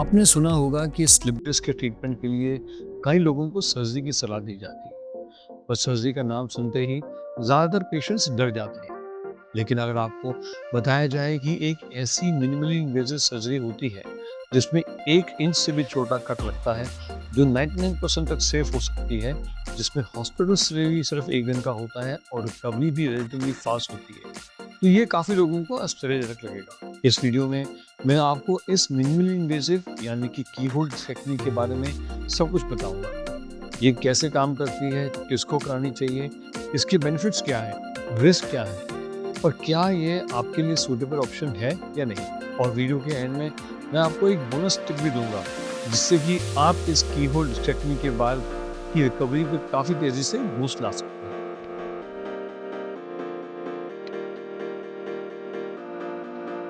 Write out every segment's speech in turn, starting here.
आपने सुना होगा कि स्लिप डिस्क के ट्रीटमेंट के लिए कई लोगों को सर्जरी की सलाह दी जाती है। पर सर्जरी का नाम सुनते ही ज़्यादातर पेशेंट्स डर जाते हैं। लेकिन अगर आपको बताया जाए कि एक ऐसी मिनिमली इन्वेजिव सर्जरी होती है जिसमें 1 इंच से भी छोटा कट लगता है, जो 99% तक सेफ हो सकती है, जिसमें हॉस्पिटल स्टे भी सिर्फ 1 दिन का होता है और रिकवरी भी रिलेटिवली फास्ट होती है, तो ये काफ़ी लोगों को आश्चर्यजनक लगेगा। इस वीडियो में मैं आपको इस मिनिमली इन्वेजिव यानी कि कीहोल्ड टेक्निक के बारे में सब कुछ बताऊंगा। ये कैसे काम करती है, किसको करानी चाहिए, इसके बेनिफिट्स क्या है, रिस्क क्या है और क्या ये आपके लिए सूटेबल ऑप्शन है या नहीं। और वीडियो के एंड में मैं आपको एक बोनस टिप भी दूंगा, जिससे कि आप इस कीहोल्ड टेक्निक के बाद की रिकवरी पे काफ़ी तेज़ी से बूस्ट ला सकते हैं।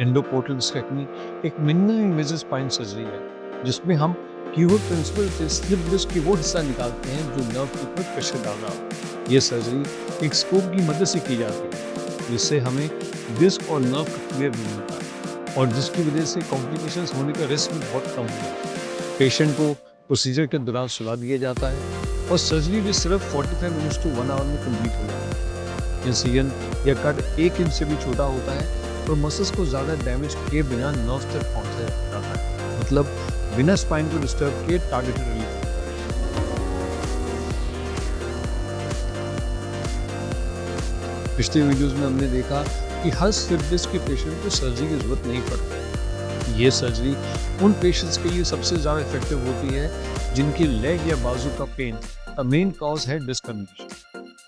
एंडोपोर्टल स्टेक्टमी एक मिनिमल इन्वेजिव स्पाइन सर्जरी है, जिसमें हम कीहोल्ड प्रिंसिपल से स्लिप डिस्क की वो हिस्सा निकालते हैं जो नर्व के ऊपर प्रेशर डाल रहा हो। ये सर्जरी एक स्कोप की मदद से की जाती है, जिससे हमें डिस्क और नर्व का क्लियर व्यू मिलता है और जिसकी वजह से कॉम्प्लिकेशंस होने का रिस्क भी बहुत कम होता है। पेशेंट को प्रोसीजर के दौरान सुला दिया जाता है और सर्जरी भी सिर्फ 45 मिनट्स टू 1 आवर में कंप्लीट हो जाती है। इंसिजन या कट 1 इंच से भी छोटा होता है और मसल्स को ज़्यादा डैमेज किए बिना नर्व तक पहुंचा जाता है, मतलब बिना स्पाइन को डिस्टर्ब किए टारगेटेड रिलीफ। पिछले वीडियोस में हमने देखा कि हर स्लिप डिस्क के पेशेंट को सर्जरी की जरूरत नहीं पड़ती। ये सर्जरी उन पेशेंट्स के लिए सबसे ज़्यादा इफेक्टिव होती है जिनकी लेग या बाजू का पेन का मेन कॉज है डिस्क कंडीशन।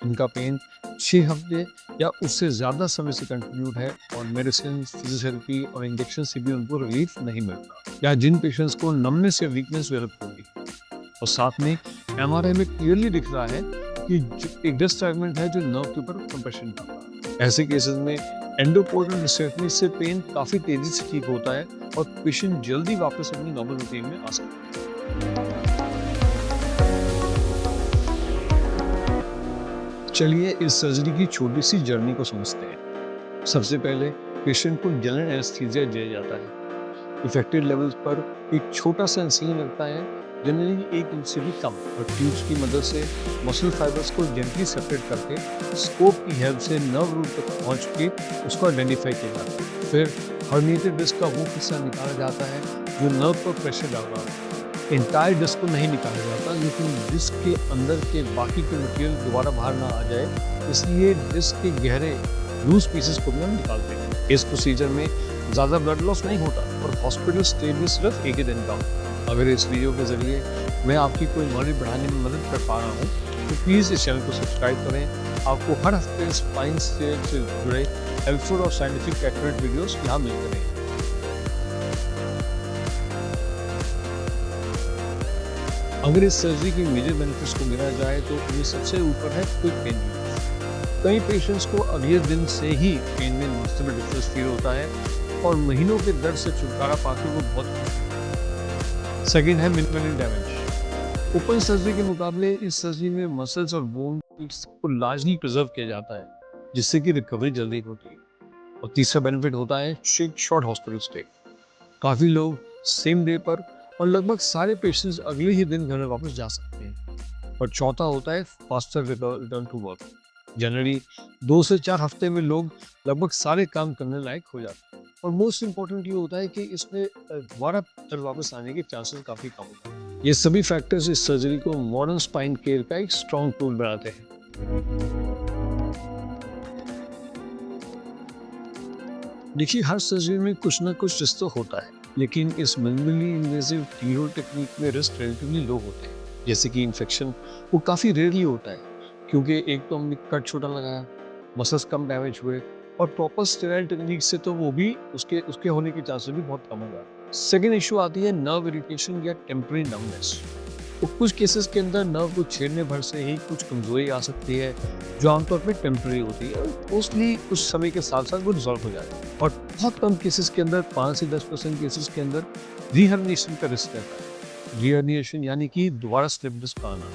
इनका पेन 6 हफ्ते या उससे ज़्यादा समय से कंटिन्यूड है और मेडिसिन, फिजियोथेरेपी और इंजेक्शन से भी उनको रिलीफ नहीं मिलता, या जिन पेशेंट्स को नमनेस या वीकनेस डेवलप होगी। और साथ में एमआरआई में क्लियरली दिख रहा है कि एक डिस्क फ्रैगमेंट है जो नर्व के ऊपर कंप्रेशन कर रहा है। ऐसे केसेस में एंडोपोर्टल डिस्टेक्टमी से पेन काफ़ी तेजी से ठीक होता है और पेशेंट जल्दी वापस अपनी नॉर्मल रूटीन में आ सकता है। चलिए इस सर्जरी की छोटी सी जर्नी को समझते हैं। सबसे पहले पेशेंट को जनरल एनेस्थीसिया दिया जाता है। इफेक्टेड लेवल्स पर एक छोटा सा इंसिजन लगता है, जनरली 1 इंच से भी कम, और ट्यूब्स की मदद से मसल फाइबर्स को जेंटली सेपरेट करके स्कोप की हेल्प से नर्व रूट तक पहुंच के उसको आइडेंटिफाई किया जाता है। फिर हर्निएटेड डिस्क का वो हिस्सा निकाला जाता है जो नर्व पर प्रेशर डाल रहा है। इंटायर डिस्क को नहीं निकाला जाता, लेकिन डिस्क के अंदर के बाकी के मटेरियल दोबारा बाहर ना आ जाए, इसलिए डिस्क के गहरे लूज पीसेस को भी हम निकालते हैं। इस प्रोसीजर में ज़्यादा ब्लड लॉस नहीं होता और हॉस्पिटल स्टे भी सिर्फ 1 ही दिन का होता। अगर इस वीडियो के जरिए मैं आपकी कोई नॉलेज बढ़ाने में मदद कर पा रहा हूँ, तो प्लीज़ इस चैनल को सब्सक्राइब करें। आपको हर हफ्ते स्पाइन से जुड़े हेल्पफुल और साइंटिफिक एक्यूरेट वीडियोस यहाँ मिलते रहेंगे। अगर इस सर्जरी की मेजर बेनिफिट्स को गिना जाए तो ये सबसे ऊपर है क्विक पेन रिलीफ। कई पेशेंट्स को अगले दिन से ही पेन में नोटिसेबल डिफरेंस फील होता है और महीनों के दर्द से छुटकारा पाके वो बहुत खुश होते हैं। सेकेंड है मिनिमल डैमेज। ओपन सर्जरी के मुकाबले इस सर्जरी में मसल्स और बोन को लार्जली प्रिजर्व किया जाता है, जिससे कि रिकवरी जल्दी होती है। और तीसरा बेनिफिट होता है शॉर्ट हॉस्पिटल स्टे। काफ़ी लोग सेम डे पर और लगभग सारे पेशेंट्स अगले ही दिन घर में वापस जा सकते हैं। और चौथा होता है faster return to work. Generally 2 से 4 हफ्ते में लोग लगभग सारे काम करने लायक हो जाते हैं। और मोस्ट इम्पोर्टेंट ये होता है कि इसमें दोबारा घर वापस आने के चांसेस काफ़ी कम होते हैं। ये सभी फैक्टर्स इस सर्जरी को मॉडर्न स्पाइन केयर का एक स्ट्रॉन्ग टूल बनाते हैं। देखिए, हर सर्जरी में कुछ ना कुछ रिस्क तो होता है, लेकिन इस मिनिमली इन्वेजिव कीहोल्ड टेक्निक में रिस्क रिलेटिवली लो होते हैं। जैसे कि इन्फेक्शन वो काफ़ी रेयरली होता है, क्योंकि एक तो हमने कट छोटा लगाया, मसल्स कम डैमेज हुए, और प्रॉपर स्टेराइल टेक्निक से तो वो भी उसके उसके होने के चांसेस भी बहुत कम हो जाते। सेकेंड इशू आती है नर्व इरिटेशन या टेम्परेरी नर्वनेस। तो कुछ केसेस के अंदर नर्व को छेड़ने भर से ही कुछ कमजोरी आ सकती है, जो आमतौर पर टेम्परेरी होती है और मोस्टली कुछ समय के साथ साथ वो रिजॉल्व हो जाती है। और बहुत कम केसेस के अंदर 5 से 10% केसेस के अंदर रीहर्निएशन का रिस्क रहता है। रीहर्निएशन यानी कि दोबारा स्लिप डिस्क का आना।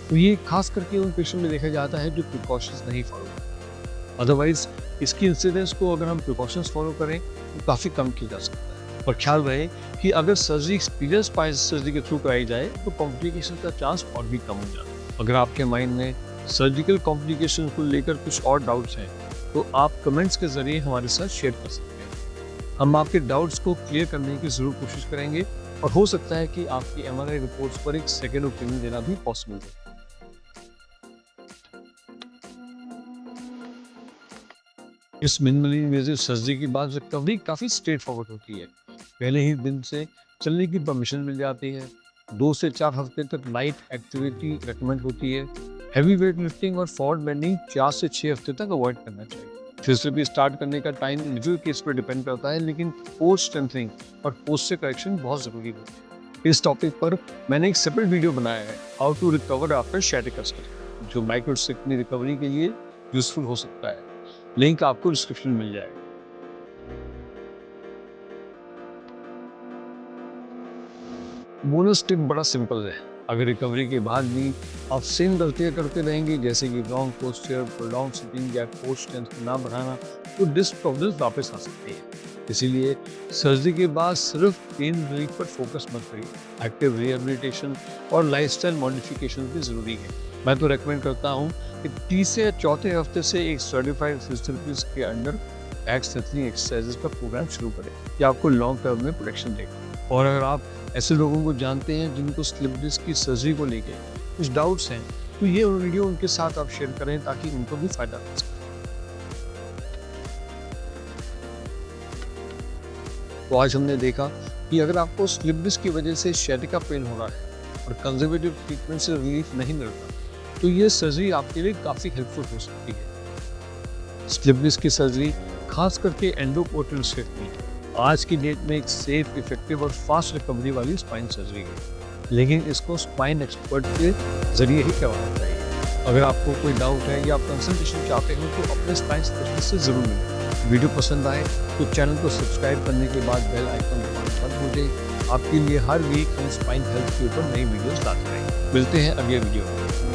तो ये खास करके उन पेशेंट में देखा जाता है जो प्रिकॉशंस नहीं फॉलो करते। अदरवाइज इसकी इंसिडेंस को अगर हम प्रिकॉशंस फॉलो करें तो काफ़ी कम किया जा सकता है। और ख्याल रहे कि अगर सर्जरी एक्सपीरियंस स्पाइन सर्जरी के थ्रू कराई जाए तो कॉम्प्लिकेशन का चांस और भी कम हो जाता है। अगर आपके माइंड में सर्जिकल कॉम्प्लिकेशन को लेकर कुछ और डाउट्स हैं तो आप कमेंट्स के जरिए हमारे साथ शेयर कर सकते हैं। हम आपके डाउट्स को क्लियर करने की ज़रूर कोशिश करेंगे और हो सकता है कि आपकी MRI रिपोर्ट्स पर एक सेकेंड ओपिनियन देना भी पॉसिबल हो। इस मिनिमली इन्वेजिव सर्जरी की बाद रिकवरी काफ़ी स्ट्रेट फॉरवर्ड होती है। पहले ही दिन से चलने की परमिशन मिल जाती है। 2 से 4 हफ्ते तक लाइट एक्टिविटी रेकमेंड होती है। हैवी वेट लिफ्टिंग और फॉरवर्ड बेंडिंग 4 से 6 हफ्ते तक अवॉइड करना चाहिए। फिजियोथेरेपी स्टार्ट करने का टाइम इंडिविजुअल केस पर डिपेंड करता है, लेकिन पोस्ट स्ट्रेंथनिंग और पोस्चर करेक्शन बहुत ज़रूरी होती है। इस टॉपिक पर मैंने एक सेपरेट वीडियो बनाया है, how to recover after sciatic surgery, जो माइक्रोसेक्टनी रिकवरी के लिए यूजफुल हो सकता है। लिंक आपको डिस्क्रिप्शन में मिल जाएगा। बोनस टिप बड़ा सिंपल है। अगर रिकवरी के बाद भी आप सेम गलतियां करते रहेंगे, जैसे कि रॉन्ग पोस्चर, प्रोलॉन्ग सिटिंग या कोर स्ट्रेंथ ना बढ़ाना, तो डिस्क प्रॉब्लम्स वापस आ सकती है। इसीलिए सर्जरी के बाद सिर्फ पेन रिलीफ पर फोकस मत करिए। एक्टिव रिहेबिलिटेशन और लाइफस्टाइल मॉडिफिकेशन भी ज़रूरी है। मैं तो रेकमेंड करता हूँ कि 30 से 4 हफ्ते से एक सर्टिफाइड फिजियोथेरेपिस्ट के अंडर बैक स्ट्रेंथनिंग एक्सरसाइजेस का प्रोग्राम शुरू करें, कि आपको लॉन्ग टर्म में प्रोटेक्शन देगा। और अगर आप ऐसे लोगों को जानते हैं जिनको स्लिप डिस्क की सर्जरी को लेके कुछ डाउट्स हैं, तो ये वीडियो उनके साथ आप शेयर करें ताकि उनको भी फायदा हो सके। तो आज हमने देखा कि अगर आपको स्लिप डिस्क की वजह से sciatica पेन हो रहा है और कंजर्वेटिव ट्रीटमेंट से रिलीफ नहीं मिलता, तो ये सर्जरी आपके लिए काफ़ी हेल्पफुल हो सकती है। स्लिप डिस्क की सर्जरी खास करके एंडोकोर्टियल स्टेटनी आज की डेट में एक सेफ, इफेक्टिव और फास्ट रिकवरी वाली स्पाइन सर्जरी है, लेकिन इसको स्पाइन एक्सपर्ट के जरिए ही करवाना चाहिए। अगर आपको कोई डाउट है या आप कंसल्टेशन चाहते हो तो अपने स्पाइन स्पेशलिस्ट से ज़रूर मिलें। वीडियो पसंद आए तो चैनल को सब्सक्राइब करने के बाद बेल आइकन दबाना मत भूलिए। आपके लिए हर वीक हम स्पाइन हेल्थ के ऊपर नई वीडियोस लाते रहेंगे। मिलते हैं अगले वीडियो में।